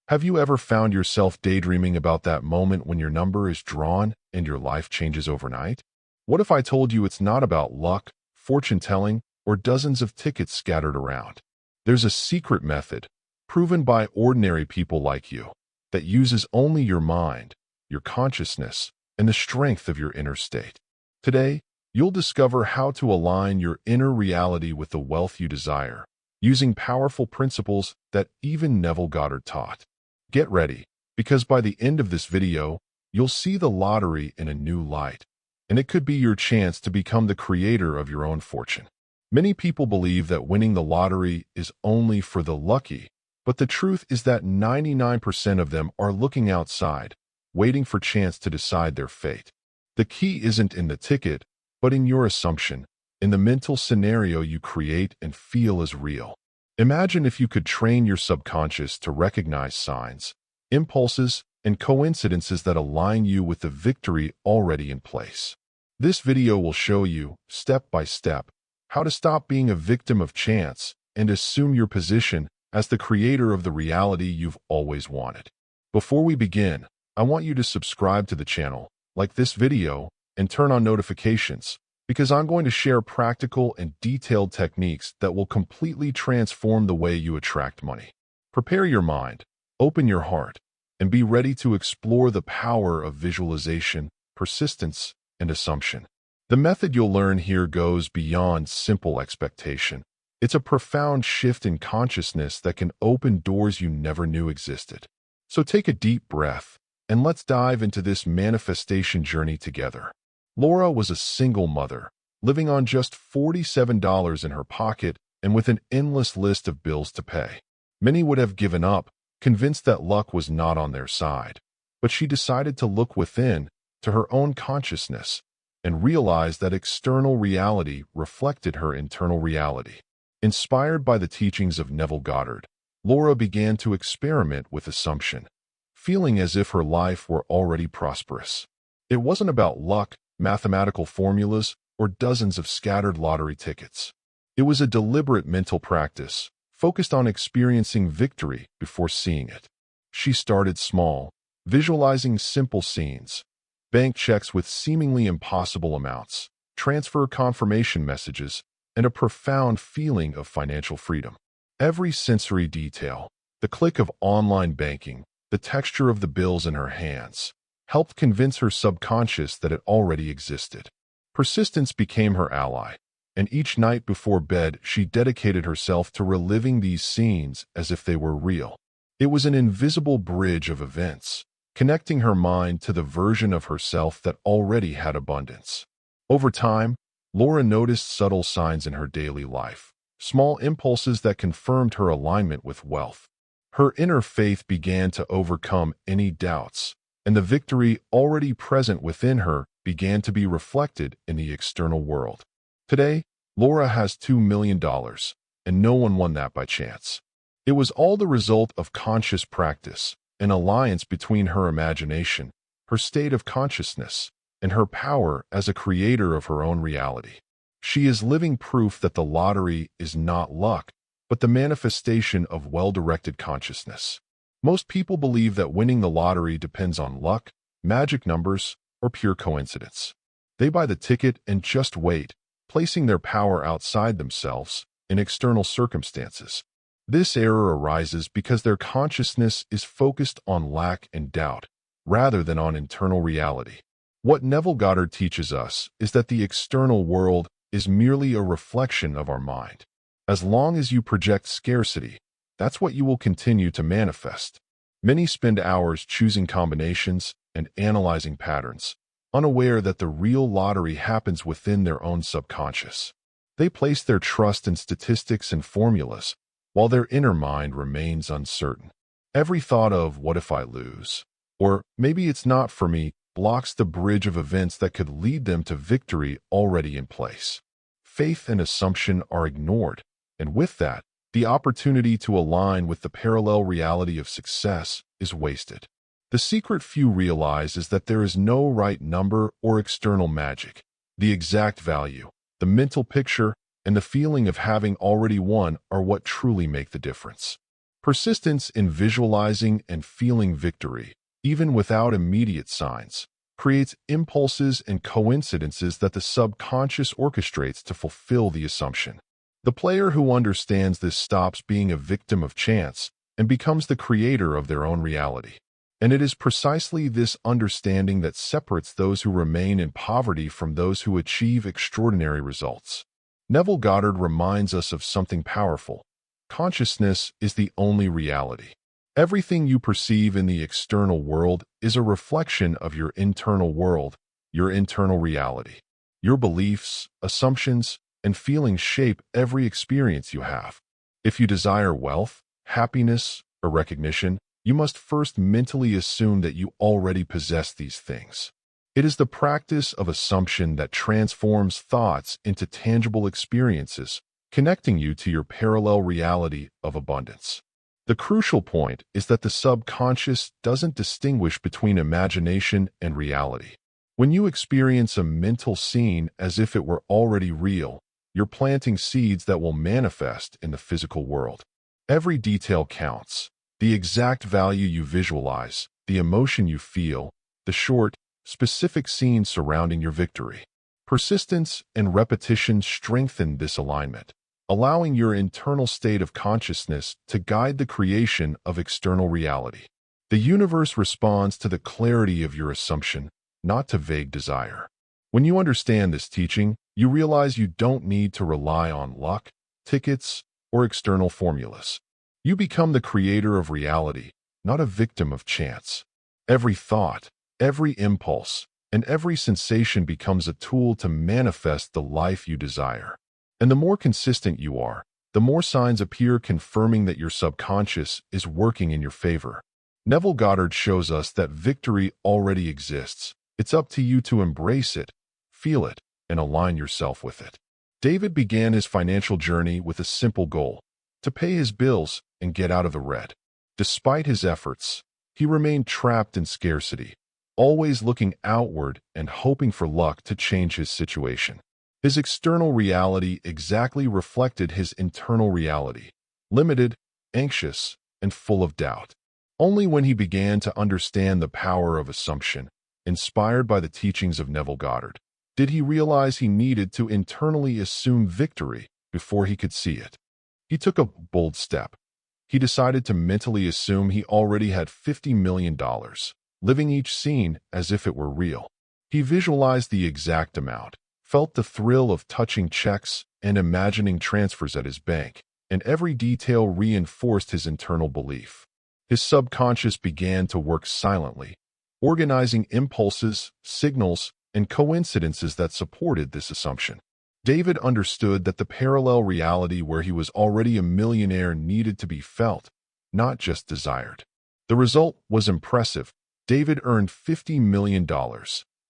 Have you ever found yourself daydreaming about that moment when your number is drawn and your life changes overnight? What if I told you it's not about luck, fortune-telling, or dozens of tickets scattered around? There's a secret method, proven by ordinary people like you, that uses only your mind, your consciousness, and the strength of your inner state. Today, you'll discover how to align your inner reality with the wealth you desire, using powerful principles that even Neville Goddard taught. Get ready, because by the end of this video, you'll see the lottery in a new light, and it could be your chance to become the creator of your own fortune. Many people believe that winning the lottery is only for the lucky, but the truth is that 99% of them are looking outside, waiting for chance to decide their fate. The key isn't in the ticket, but in your assumption, in the mental scenario you create and feel as real. Imagine if you could train your subconscious to recognize signs, impulses, and coincidences that align you with the victory already in place. This video will show you, step by step, how to stop being a victim of chance and assume your position as the creator of the reality you've always wanted. Before we begin, I want you to subscribe to the channel, like this video, and turn on notifications, because I'm going to share practical and detailed techniques that will completely transform the way you attract money. Prepare your mind, open your heart, and be ready to explore the power of visualization, persistence, and assumption. The method you'll learn here goes beyond simple expectation. It's a profound shift in consciousness that can open doors you never knew existed. So take a deep breath, and let's dive into this manifestation journey together. Laura was a single mother, living on just $47 in her pocket and with an endless list of bills to pay. Many would have given up, convinced that luck was not on their side. But she decided to look within, to her own consciousness, and realize that external reality reflected her internal reality. Inspired by the teachings of Neville Goddard, Laura began to experiment with assumption, feeling as if her life were already prosperous. It wasn't about luck, mathematical formulas, or dozens of scattered lottery tickets. It was a deliberate mental practice, focused on experiencing victory before seeing it. She started small, visualizing simple scenes, bank checks with seemingly impossible amounts, transfer confirmation messages, and a profound feeling of financial freedom. Every sensory detail, the click of online banking, the texture of the bills in her hands, helped convince her subconscious that it already existed. Persistence became her ally, and each night before bed she dedicated herself to reliving these scenes as if they were real. It was an invisible bridge of events, connecting her mind to the version of herself that already had abundance. Over time, Laura noticed subtle signs in her daily life, small impulses that confirmed her alignment with wealth. Her inner faith began to overcome any doubts, and the victory already present within her began to be reflected in the external world. Today, Laura has $2 million, and no one won that by chance. It was all the result of conscious practice, an alliance between her imagination, her state of consciousness, and her power as a creator of her own reality. She is living proof that the lottery is not luck, but the manifestation of well-directed consciousness. Most people believe that winning the lottery depends on luck, magic numbers, or pure coincidence. They buy the ticket and just wait, placing their power outside themselves, in external circumstances. This error arises because their consciousness is focused on lack and doubt, rather than on internal reality. What Neville Goddard teaches us is that the external world is merely a reflection of our mind. As long as you project scarcity, that's what you will continue to manifest. Many spend hours choosing combinations and analyzing patterns, unaware that the real lottery happens within their own subconscious. They place their trust in statistics and formulas, while their inner mind remains uncertain. Every thought of, "What if I lose?" or "Maybe it's not for me," blocks the bridge of events that could lead them to victory already in place. Faith and assumption are ignored, and with that, the opportunity to align with the parallel reality of success is wasted. The secret few realize is that there is no right number or external magic. The exact value, the mental picture, and the feeling of having already won are what truly make the difference. Persistence in visualizing and feeling victory, even without immediate signs, creates impulses and coincidences that the subconscious orchestrates to fulfill the assumption. The player who understands this stops being a victim of chance and becomes the creator of their own reality. And it is precisely this understanding that separates those who remain in poverty from those who achieve extraordinary results. Neville Goddard reminds us of something powerful. Consciousness is the only reality. Everything you perceive in the external world is a reflection of your internal world, your internal reality. Your beliefs, assumptions, and feelings shape every experience you have. If you desire wealth, happiness, or recognition, you must first mentally assume that you already possess these things. It is the practice of assumption that transforms thoughts into tangible experiences, connecting you to your parallel reality of abundance. The crucial point is that the subconscious doesn't distinguish between imagination and reality. When you experience a mental scene as if it were already real, you're planting seeds that will manifest in the physical world. Every detail counts. The exact value you visualize, the emotion you feel, the short, specific scene surrounding your victory. Persistence and repetition strengthen this alignment, allowing your internal state of consciousness to guide the creation of external reality. The universe responds to the clarity of your assumption, not to vague desire. When you understand this teaching, you realize you don't need to rely on luck, tickets, or external formulas. You become the creator of reality, not a victim of chance. Every thought, every impulse, and every sensation becomes a tool to manifest the life you desire. And the more consistent you are, the more signs appear confirming that your subconscious is working in your favor. Neville Goddard shows us that victory already exists. It's up to you to embrace it, feel it, and align yourself with it. David began his financial journey with a simple goal: to pay his bills and get out of the red. Despite his efforts, he remained trapped in scarcity, always looking outward and hoping for luck to change his situation. His external reality exactly reflected his internal reality, limited, anxious, and full of doubt. Only when he began to understand the power of assumption, inspired by the teachings of Neville Goddard, did he realize he needed to internally assume victory before he could see it. He took a bold step. He decided to mentally assume he already had $50 million, living each scene as if it were real. He visualized the exact amount, felt the thrill of touching checks and imagining transfers at his bank, and every detail reinforced his internal belief. His subconscious began to work silently, organizing impulses, signals, and coincidences that supported this assumption. David understood that the parallel reality where he was already a millionaire needed to be felt, not just desired. The result was impressive. David earned $50 million,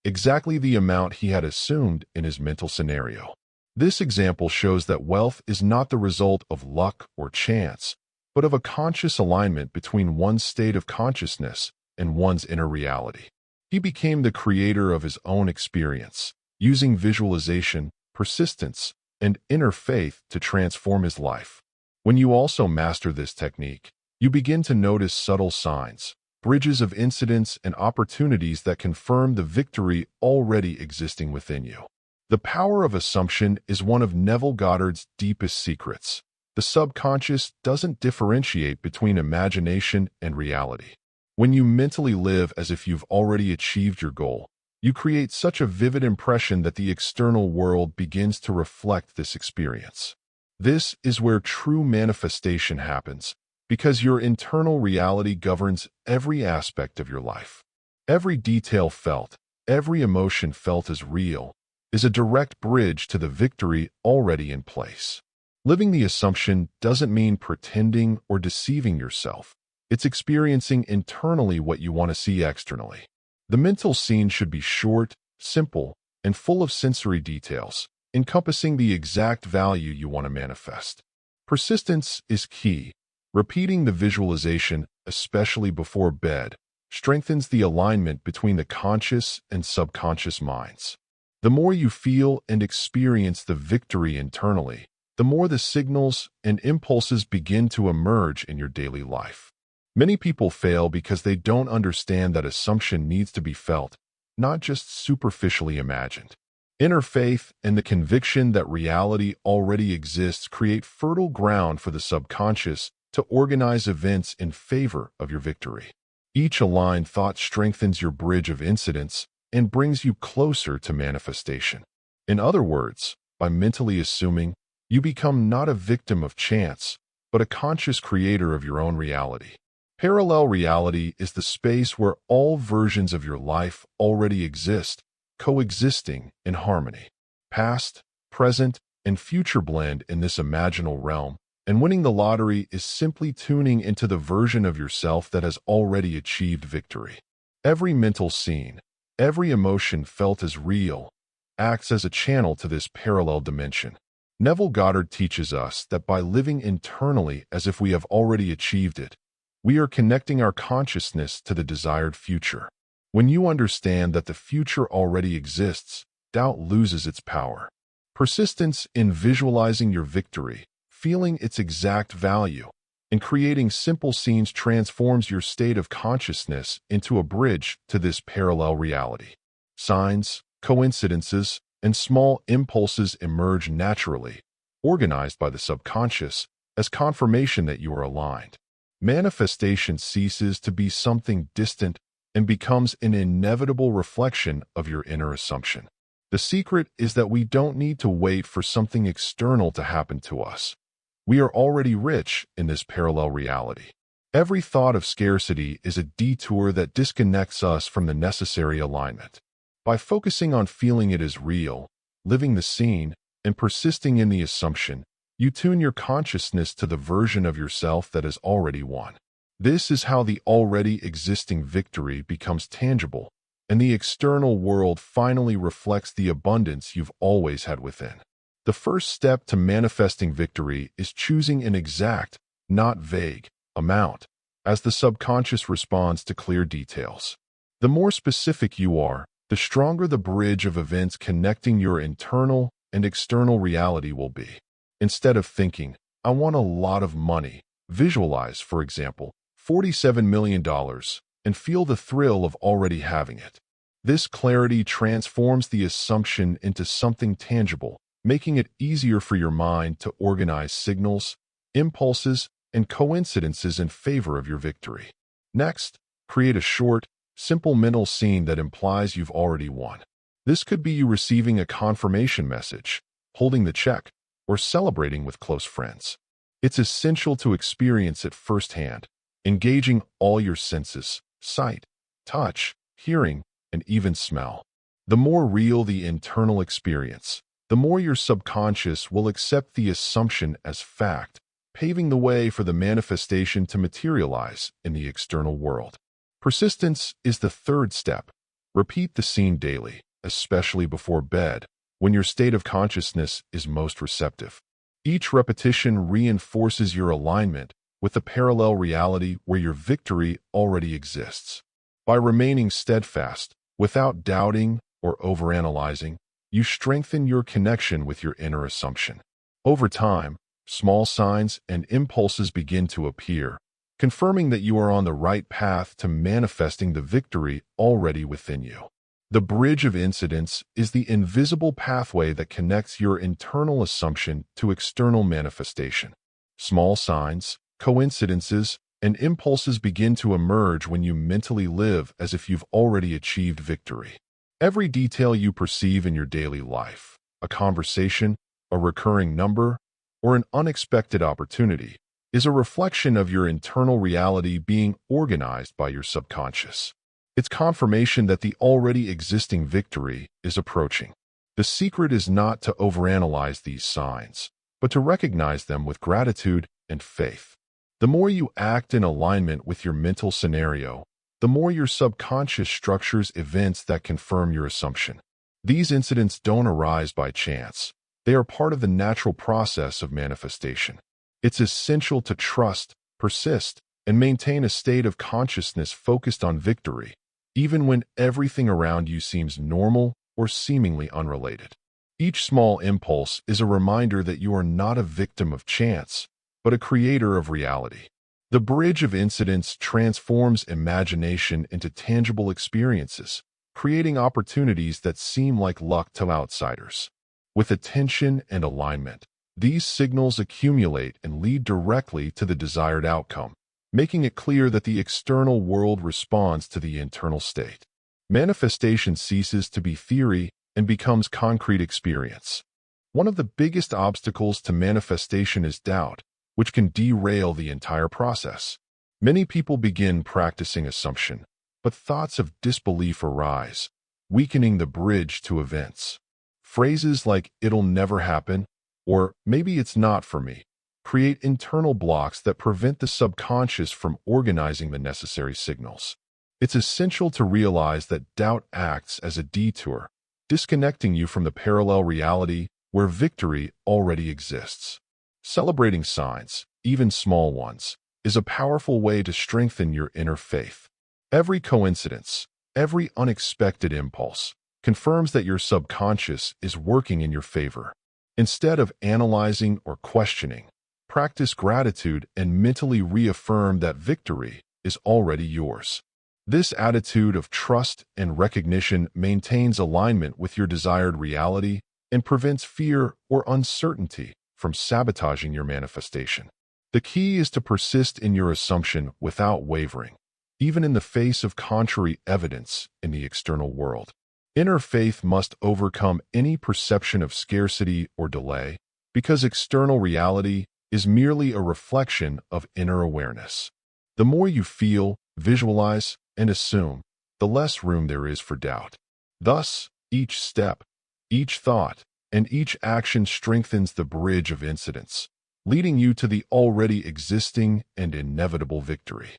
exactly the amount he had assumed in his mental scenario. This example shows that wealth is not the result of luck or chance, but of a conscious alignment between one's state of consciousness and one's inner reality. He became the creator of his own experience, using visualization, persistence, and inner faith to transform his life. When you also master this technique, you begin to notice subtle signs, bridges of incidents and opportunities that confirm the victory already existing within you. The power of assumption is one of Neville Goddard's deepest secrets. The subconscious doesn't differentiate between imagination and reality. When you mentally live as if you've already achieved your goal, you create such a vivid impression that the external world begins to reflect this experience. This is where true manifestation happens, because your internal reality governs every aspect of your life. Every detail felt, every emotion felt as real, is a direct bridge to the victory already in place. Living the assumption doesn't mean pretending or deceiving yourself. It's experiencing internally what you want to see externally. The mental scene should be short, simple, and full of sensory details, encompassing the exact value you want to manifest. Persistence is key. Repeating the visualization, especially before bed, strengthens the alignment between the conscious and subconscious minds. The more you feel and experience the victory internally, the more the signals and impulses begin to emerge in your daily life. Many people fail because they don't understand that assumption needs to be felt, not just superficially imagined. Inner faith and the conviction that reality already exists create fertile ground for the subconscious to organize events in favor of your victory. Each aligned thought strengthens your bridge of incidents and brings you closer to manifestation. In other words, by mentally assuming, you become not a victim of chance, but a conscious creator of your own reality. Parallel reality is the space where all versions of your life already exist, coexisting in harmony. Past, present, and future blend in this imaginal realm, and winning the lottery is simply tuning into the version of yourself that has already achieved victory. Every mental scene, every emotion felt as real, acts as a channel to this parallel dimension. Neville Goddard teaches us that by living internally as if we have already achieved it, we are connecting our consciousness to the desired future. When you understand that the future already exists, doubt loses its power. Persistence in visualizing your victory, feeling its exact value, and creating simple scenes transforms your state of consciousness into a bridge to this parallel reality. Signs, coincidences, and small impulses emerge naturally, organized by the subconscious, as confirmation that you are aligned. Manifestation ceases to be something distant and becomes an inevitable reflection of your inner assumption. The secret is that we don't need to wait for something external to happen to us. We are already rich in this parallel reality. Every thought of scarcity is a detour that disconnects us from the necessary alignment. By focusing on feeling it as real, living the scene, and persisting in the assumption, you tune your consciousness to the version of yourself that has already won. This is how the already existing victory becomes tangible, and the external world finally reflects the abundance you've always had within. The first step to manifesting victory is choosing an exact, not vague, amount, as the subconscious responds to clear details. The more specific you are, the stronger the bridge of events connecting your internal and external reality will be. Instead of thinking, I want a lot of money, visualize, for example, $47 million, and feel the thrill of already having it. This clarity transforms the assumption into something tangible, making it easier for your mind to organize signals, impulses, and coincidences in favor of your victory. Next, create a short, simple mental scene that implies you've already won. This could be you receiving a confirmation message, holding the check, or celebrating with close friends. It's essential to experience it firsthand, engaging all your senses, sight, touch, hearing, and even smell. The more real the internal experience, the more your subconscious will accept the assumption as fact, paving the way for the manifestation to materialize in the external world. Persistence is the third step. Repeat the scene daily, especially before bed, when your state of consciousness is most receptive. Each repetition reinforces your alignment with the parallel reality where your victory already exists. By remaining steadfast, without doubting or overanalyzing, you strengthen your connection with your inner assumption. Over time, small signs and impulses begin to appear, confirming that you are on the right path to manifesting the victory already within you. The bridge of incidents is the invisible pathway that connects your internal assumption to external manifestation. Small signs, coincidences, and impulses begin to emerge when you mentally live as if you've already achieved victory. Every detail you perceive in your daily life, a conversation, a recurring number, or an unexpected opportunity, is a reflection of your internal reality being organized by your subconscious. It's confirmation that the already existing victory is approaching. The secret is not to overanalyze these signs, but to recognize them with gratitude and faith. The more you act in alignment with your mental scenario, the more your subconscious structures events that confirm your assumption. These incidents don't arise by chance. They are part of the natural process of manifestation. It's essential to trust, persist, and maintain a state of consciousness focused on victory, even when everything around you seems normal or seemingly unrelated. Each small impulse is a reminder that you are not a victim of chance, but a creator of reality. The bridge of incidents transforms imagination into tangible experiences, creating opportunities that seem like luck to outsiders. With attention and alignment, these signals accumulate and lead directly to the desired outcome, making it clear that the external world responds to the internal state. Manifestation ceases to be theory and becomes concrete experience. One of the biggest obstacles to manifestation is doubt, which can derail the entire process. Many people begin practicing assumption, but thoughts of disbelief arise, weakening the bridge to events. Phrases like "it'll never happen" or "maybe it's not for me" create internal blocks that prevent the subconscious from organizing the necessary signals. It's essential to realize that doubt acts as a detour, disconnecting you from the parallel reality where victory already exists. Celebrating signs, even small ones, is a powerful way to strengthen your inner faith. Every coincidence, every unexpected impulse, confirms that your subconscious is working in your favor. Instead of analyzing or questioning, practice gratitude and mentally reaffirm that victory is already yours. This attitude of trust and recognition maintains alignment with your desired reality and prevents fear or uncertainty from sabotaging your manifestation. The key is to persist in your assumption without wavering, even in the face of contrary evidence in the external world. Inner faith must overcome any perception of scarcity or delay, because external reality is merely a reflection of inner awareness. The more you feel, visualize, and assume, the less room there is for doubt. Thus, each step, each thought, and each action strengthens the bridge of incidents, leading you to the already existing and inevitable victory.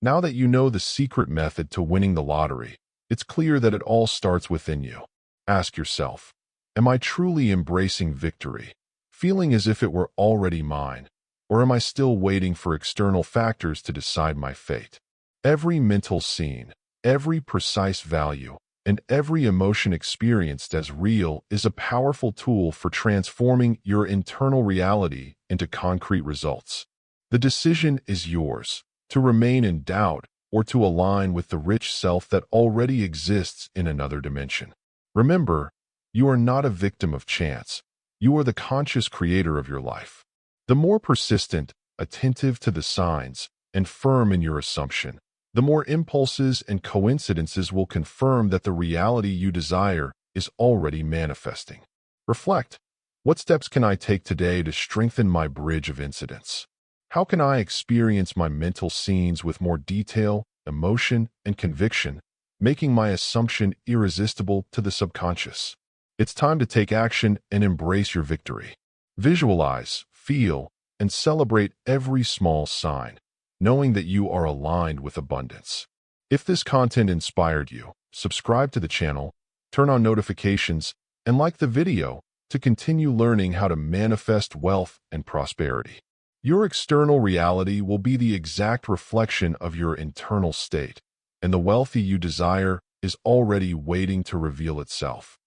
Now that you know the secret method to winning the lottery, it's clear that it all starts within you. Ask yourself, am I truly embracing victory, feeling as if it were already mine, or am I still waiting for external factors to decide my fate? Every mental scene, every precise value, and every emotion experienced as real is a powerful tool for transforming your internal reality into concrete results. The decision is yours, to remain in doubt or to align with the rich self that already exists in another dimension. Remember, you are not a victim of chance. You are the conscious creator of your life. The more persistent, attentive to the signs, and firm in your assumption, the more impulses and coincidences will confirm that the reality you desire is already manifesting. Reflect. What steps can I take today to strengthen my bridge of incidents? How can I experience my mental scenes with more detail, emotion, and conviction, making my assumption irresistible to the subconscious? It's time to take action and embrace your victory. Visualize, feel, and celebrate every small sign, knowing that you are aligned with abundance. If this content inspired you, subscribe to the channel, turn on notifications, and like the video to continue learning how to manifest wealth and prosperity. Your external reality will be the exact reflection of your internal state, and the wealth you desire is already waiting to reveal itself.